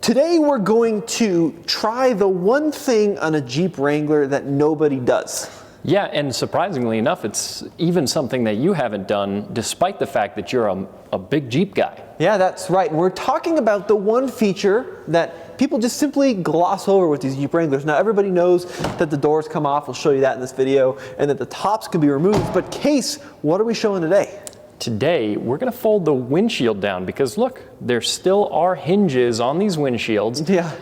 Today we're going to try the one thing on a Jeep Wrangler that nobody does. Yeah, and surprisingly enough, it's even something that you haven't done, despite the fact that you're a big Jeep guy. Yeah, that's right. And we're talking about the one feature that people just simply gloss over with these Jeep Wranglers. Now, everybody knows that the doors come off. We'll show you that in this video, and that the tops can be removed. But Case, what are we showing today? Today, we're gonna fold the windshield down because look, there still are hinges on these windshields. Yeah.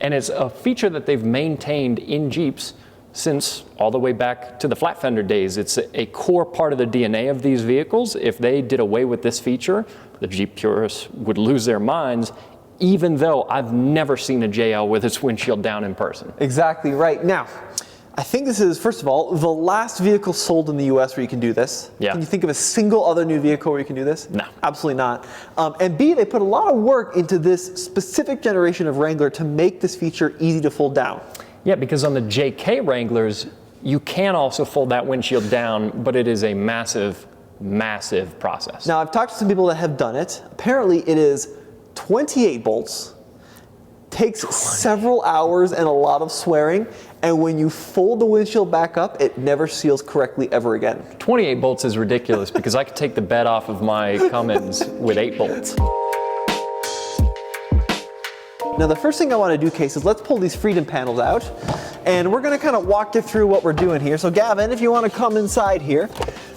And it's a feature that they've maintained in Jeeps since all the way back to the flat fender days. It's a core part of the DNA of these vehicles. If they did away with this feature, the Jeep purists would lose their minds, even though I've never seen a JL with its windshield down in person. Exactly right. Now, I think this is, first of all, the last vehicle sold in the US where you can do this. Yeah. Can you think of a single other new vehicle where you can do this? No. Absolutely not. And B, they put a lot of work into this specific generation of Wrangler to make this feature easy to fold down. Yeah, because on the JK Wranglers, you can also fold that windshield down, but it is a massive, massive process. Now, I've talked to some people that have done it. Apparently, it is 28 bolts, takes several hours and a lot of swearing, and when you fold the windshield back up, it never seals correctly ever again. 28 bolts is ridiculous because I could take the bed off of my Cummins with 8 bolts. Now, the first thing I want to do, Case, is let's pull these Freedom panels out, and we're going to kind of walk you through what we're doing here. So, Gavin, if you want to come inside here,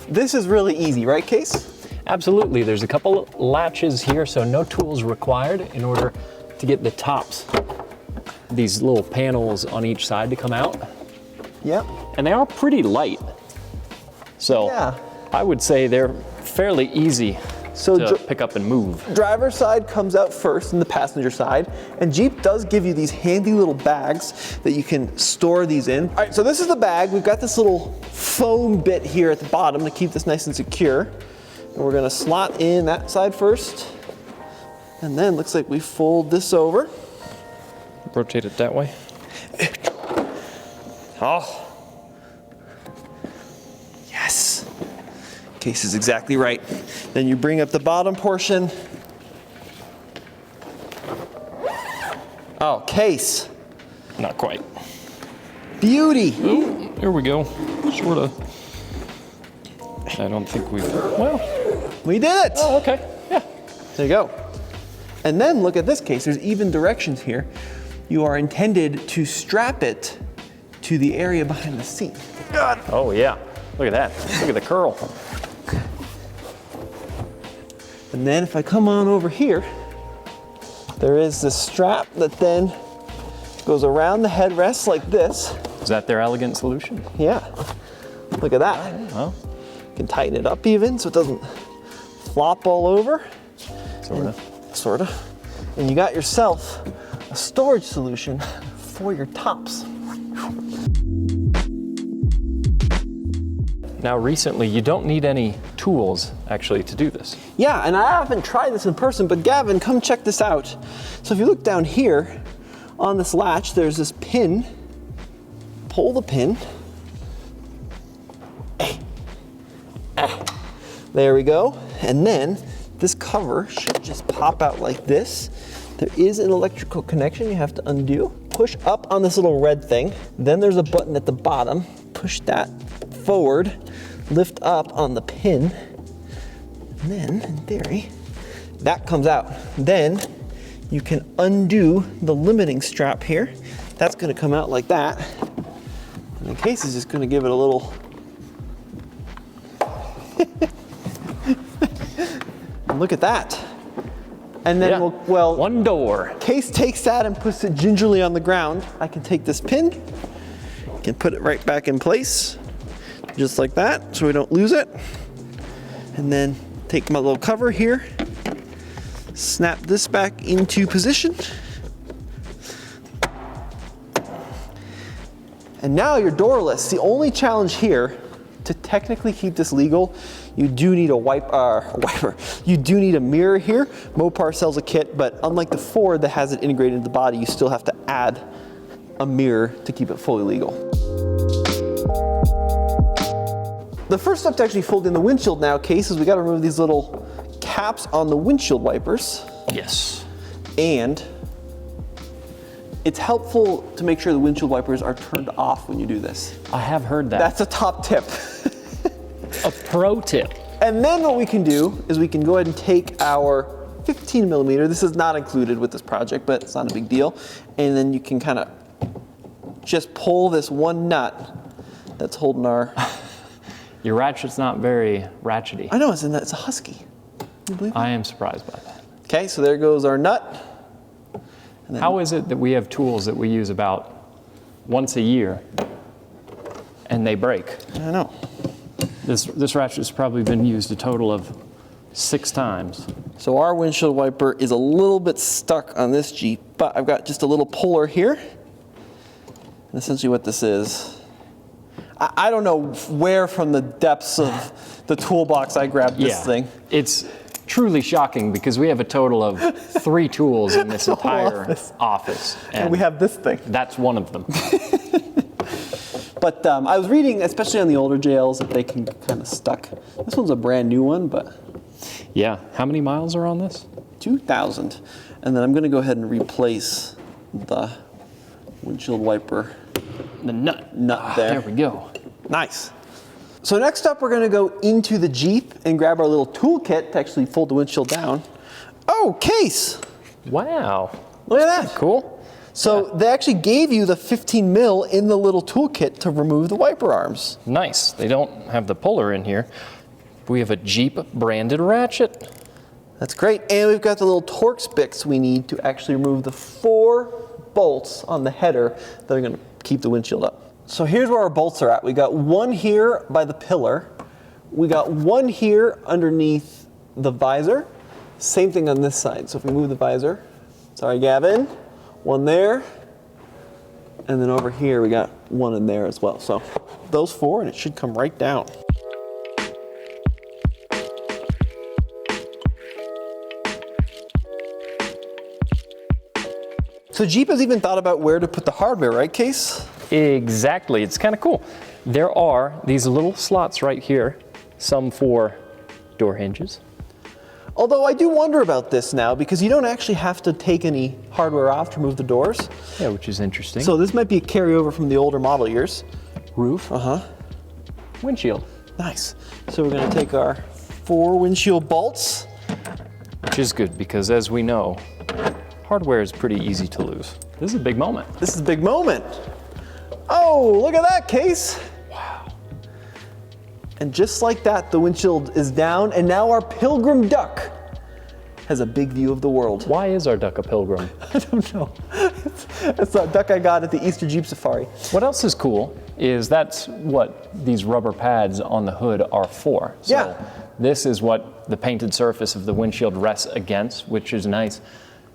this is really easy, right, Case? Absolutely. There's a couple latches here, so no tools required in order to get the tops, these little panels on each side to come out. Yep. And they are pretty light. So yeah. I would say they're fairly easy to pick up and move. Driver's side comes out first and the passenger side. And Jeep does give you these handy little bags that you can store these in. All right, so this is the bag. We've got this little foam bit here at the bottom to keep this nice and secure. And we're gonna slot in that side first. And then looks like we fold this over. Rotate it that way. Oh. Yes. Case is exactly right. Then you bring up the bottom portion. Oh, Case. Not quite. Beauty. Ooh, here we go. Sort of. I don't think we've, well. We did it. Oh, okay. Yeah. There you go. And then look at this, Case. There's even directions here. You are intended to strap it to the area behind the seat. God. Oh yeah. Look at that. Look at the curl. And then if I come on over here, there is this strap that then goes around the headrest like this. Is that their elegant solution? Yeah. Look at that. Oh. You can tighten it up even so it doesn't flop all over. Sort of. And you got yourself a storage solution for your tops. Now recently, you don't need any tools actually to do this. Yeah, and I haven't tried this in person, but Gavin, come check this out. So if you look down here on this latch, there's this pin. Pull the pin. There we go. And then this cover should just pop out like this. There is an electrical connection you have to undo. Push up on this little red thing. Then there's a button at the bottom. Push that forward. Lift up on the pin. And then, in theory, that comes out. Then you can undo the limiting strap here. That's gonna come out like that. And the Case is just gonna give it a little look at that. And then one door. Case takes that and puts it gingerly on the ground. I can take this pin, can put it right back in place, just like that, so we don't lose it. And then take my little cover here, snap this back into position. And now you're doorless. The only challenge here, to technically keep this legal, you do need a wiper. You do need a mirror here. Mopar sells a kit, but unlike the Ford that has it integrated into the body, you still have to add a mirror to keep it fully legal. The first step to actually fold in the windshield now, Case, is we got to remove these little caps on the windshield wipers. Yes. And It's helpful to make sure the windshield wipers are turned off when you do this. I have heard that. That's a top tip. A pro tip. And then what we can do is we can go ahead and take our 15 millimeter, this is not included with this project, but it's not a big deal. And then you can kind of just pull this one nut that's holding our... Your ratchet's not very ratchety. I know, it's a Husky. Can you believe that? I am surprised by that. Okay, so there goes our nut. And then How is it that we have tools that we use about once a year and they break? I don't know. This ratchet's probably been used a total of 6 times. So our windshield wiper is a little bit stuck on this Jeep, but I've got just a little puller here. And essentially what this is, I don't know where from the depths of the toolbox I grabbed this thing. It's truly shocking because we have a total of 3 tools in this entire office. And we have this thing. That's one of them. But I was reading, especially on the older jails, that they can get kind of stuck. This one's a brand new one, but... Yeah, how many miles are on this? 2,000. And then I'm gonna go ahead and replace the windshield wiper The nut. there. There we go. Nice. So next up, we're gonna go into the Jeep and grab our little toolkit to actually fold the windshield down. Oh, case! Wow. Look at that. Cool. So they actually gave you the 15 mil in the little toolkit to remove the wiper arms. Nice. They don't have the puller in here. We have a Jeep branded ratchet. That's great. And we've got the little Torx bits we need to actually remove the 4 bolts on the header that are gonna keep the windshield up. So here's where our bolts are at. We got one here by the pillar. We got one here underneath the visor. Same thing on this side. So if we move the visor, sorry, Gavin, one there. And then over here, we got one in there as well. So those 4, and it should come right down. So Jeep has even thought about where to put the hardware, right, Case? Exactly. It's kind of cool. There are these little slots right here, some for door hinges. Although I do wonder about this now because you don't actually have to take any hardware off to remove the doors. Yeah, which is interesting. So this might be a carryover from the older model years. Roof. Windshield. Nice. So we're gonna take our 4 windshield bolts. Which is good because as we know, hardware is pretty easy to lose. This is a big moment. This is a big moment. Oh, look at that, Case. Wow. And just like that, the windshield is down, and now our pilgrim duck has a big view of the world. Why is our duck a pilgrim? I don't know. It's that duck I got at the Easter Jeep Safari. What else is cool is that's what these rubber pads on the hood are for. So Yeah. this is what the painted surface of the windshield rests against, which is nice.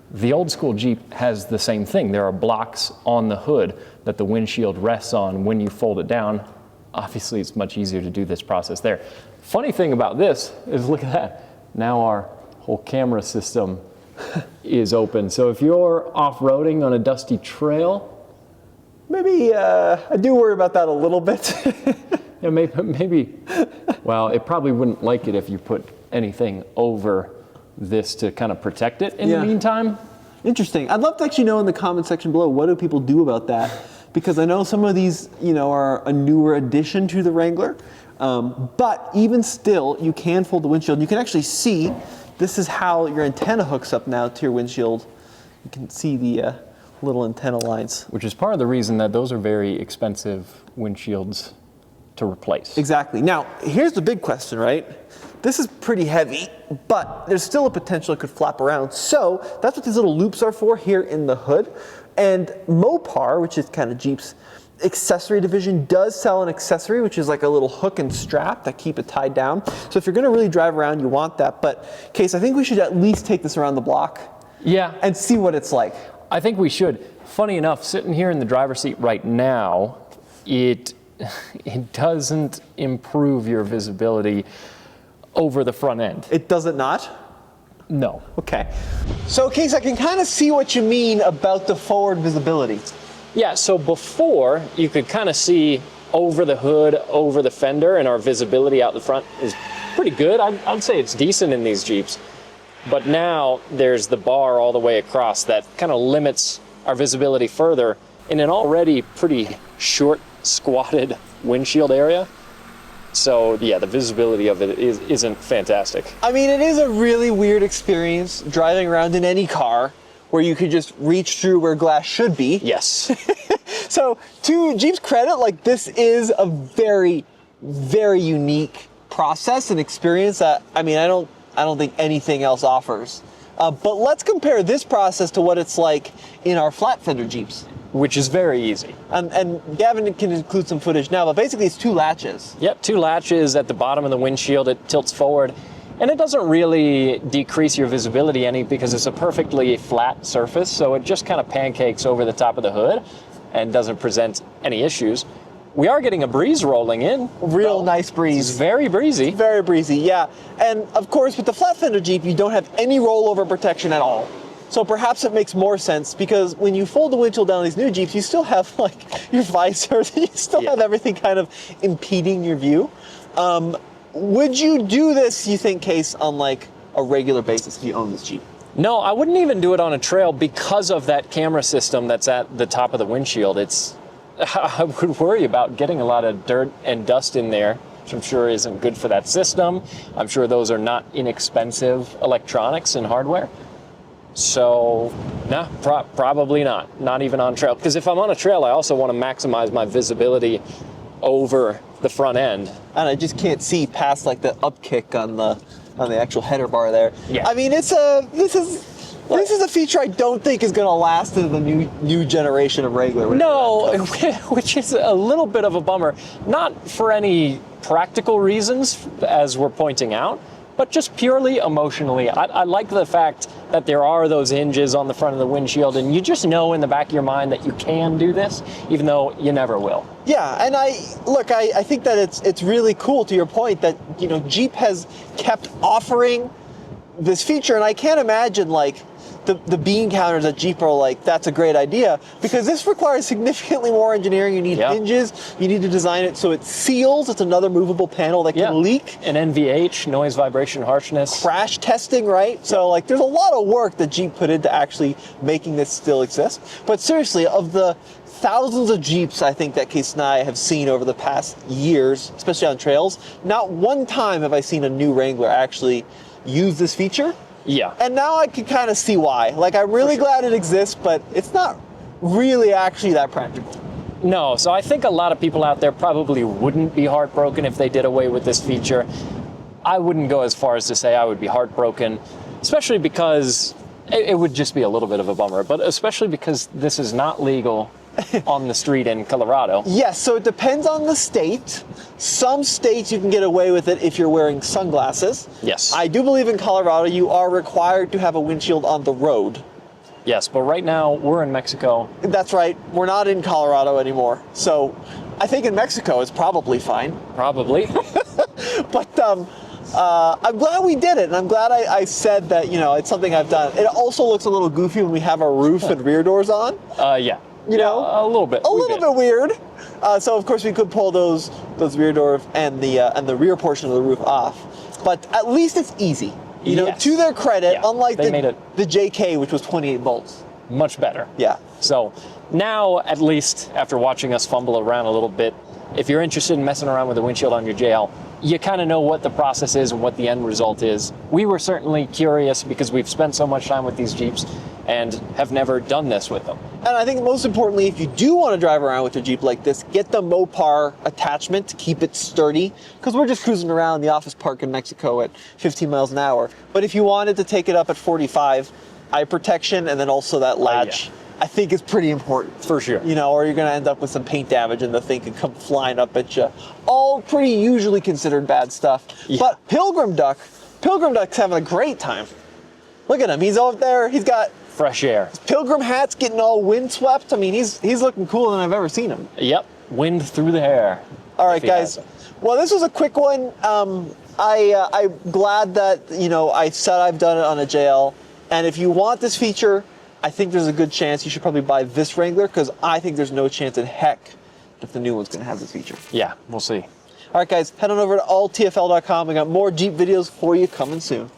The old school Jeep has the same thing. There are blocks on the hood that the windshield rests on when you fold it down. Obviously, it's much easier to do this process there. Funny thing about this is look at that. Now our whole camera system is open. So if you're off-roading on a dusty trail, Maybe, I do worry about that a little bit. yeah, maybe, well, it probably wouldn't like it if you put anything over this to kind of protect it in the meantime. Interesting. I'd love to actually know in the comment section below, what do people do about that? Because I know some of these, are a newer addition to the Wrangler. But even still, you can fold the windshield. You can actually see, this is how your antenna hooks up now to your windshield. You can see the little antenna lines. Which is part of the reason that those are very expensive windshields to replace. Exactly. Now, here's the big question, right? This is pretty heavy, but there's still a potential it could flap around. So that's what these little loops are for here in the hood. And Mopar, which is kind of Jeep's accessory division, does sell an accessory, which is like a little hook and strap that keep it tied down. So if you're gonna really drive around, you want that. But Case, I think we should at least take this around the block. Yeah. And see what it's like. I think we should. Funny enough, sitting here in the driver's seat right now, it doesn't improve your visibility over the front end. It does it not? No. Okay. So Case, I can kind of see what you mean about the forward visibility. Yeah, so before you could kind of see over the hood, over the fender, and our visibility out the front is pretty good. I'd say it's decent in these Jeeps. But now there's the bar all the way across that kind of limits our visibility further in an already pretty short, squatted windshield area. So yeah, the visibility of it isn't fantastic. I mean, it is a really weird experience driving around in any car where you could just reach through where glass should be. Yes. So to Jeep's credit, like, this is a very, very unique process and experience that, I mean, I don't think anything else offers. But let's compare this process to what it's like in our flat fender Jeeps. Which is very easy. And Gavin can include some footage now, but basically it's 2 latches. Yep, 2 latches at the bottom of the windshield. It tilts forward, and it doesn't really decrease your visibility any because it's a perfectly flat surface, so it just kind of pancakes over the top of the hood and doesn't present any issues. We are getting a breeze rolling in. Real nice breeze. It's very breezy. Very breezy, yeah. And of course, with the flat fender Jeep, you don't have any rollover protection at all. So perhaps it makes more sense because when you fold the windshield down on these new Jeeps, you still have like your visors, you still have everything kind of impeding your view. Would you do this, you think, Case, on like a regular basis if you own this Jeep? No, I wouldn't even do it on a trail because of that camera system that's at the top of the windshield. I would worry about getting a lot of dirt and dust in there, which I'm sure isn't good for that system. I'm sure those are not inexpensive electronics and hardware. So, no, probably not. Not even on trail. Because if I'm on a trail, I also want to maximize my visibility over the front end. And I just can't see past like the upkick on the actual header bar there. Yeah. I mean, this is a feature I don't think is going to last into the new generation of Wrangler. No, which is a little bit of a bummer. Not for any practical reasons, as we're pointing out, but just purely emotionally. I like the fact that there are those hinges on the front of the windshield, and you just know in the back of your mind that you can do this, even though you never will. Yeah, and I think that it's really cool, to your point, that, you know, Jeep has kept offering this feature, and I can't imagine like the bean counters at Jeep are like, that's a great idea, because this requires significantly more engineering. You need hinges, you need to design it so it seals. It's another movable panel that can leak. An NVH, noise, vibration, harshness. Crash testing, right? So like there's a lot of work that Jeep put into actually making this still exist. But seriously, of the thousands of Jeeps I think that Case and I have seen over the past years, especially on trails, not one time have I seen a new Wrangler actually use this feature. Yeah. And now I can kind of see why. Like, I'm really glad it exists, but it's not really actually that practical. No, so I think a lot of people out there probably wouldn't be heartbroken if they did away with this feature. I wouldn't go as far as to say I would be heartbroken, especially because it would just be a little bit of a bummer, but especially because this is not legal on the street in Colorado. Yes, so it depends on the state. Some states you can get away with it if you're wearing sunglasses. Yes. I do believe in Colorado you are required to have a windshield on the road. Yes, but right now we're in Mexico. That's right. We're not in Colorado anymore. So I think in Mexico it's probably fine. Probably. But I'm glad we did it, and I'm glad I said that, you know, it's something I've done. It also looks a little goofy when we have our roof and rear doors on. Yeah. You know, a little bit. A little bit weird. So of course we could pull those rear doors and the rear portion of the roof off. But at least it's easy. You know, to their credit, unlike the JK, which was 28 volts. Much better. Yeah. So now, at least after watching us fumble around a little bit, if you're interested in messing around with the windshield on your JL, you kind of know what the process is and what the end result is. We were certainly curious because we've spent so much time with these Jeeps and have never done this with them. And I think most importantly, if you do want to drive around with a Jeep like this, get the Mopar attachment to keep it sturdy, because we're just cruising around the office park in Mexico at 15 miles an hour. But if you wanted to take it up at 45, eye protection and then also that latch, I think is pretty important. For sure. You know, or you're going to end up with some paint damage and the thing can come flying up at you. All pretty usually considered bad stuff. Yeah. But Pilgrim Duck's having a great time. Look at him. He's over there. He's got fresh air. His Pilgrim hat's getting all windswept. I mean, he's looking cooler than I've ever seen him. Yep. Wind through the hair. All right, guys. Well, this was a quick one. I'm glad that, you know, I said I've done it on a JL. And if you want this feature, I think there's a good chance you should probably buy this Wrangler, because I think there's no chance in heck that the new one's going to have this feature. Yeah, we'll see. All right, guys, head on over to alltfl.com. We got more Jeep videos for you coming soon.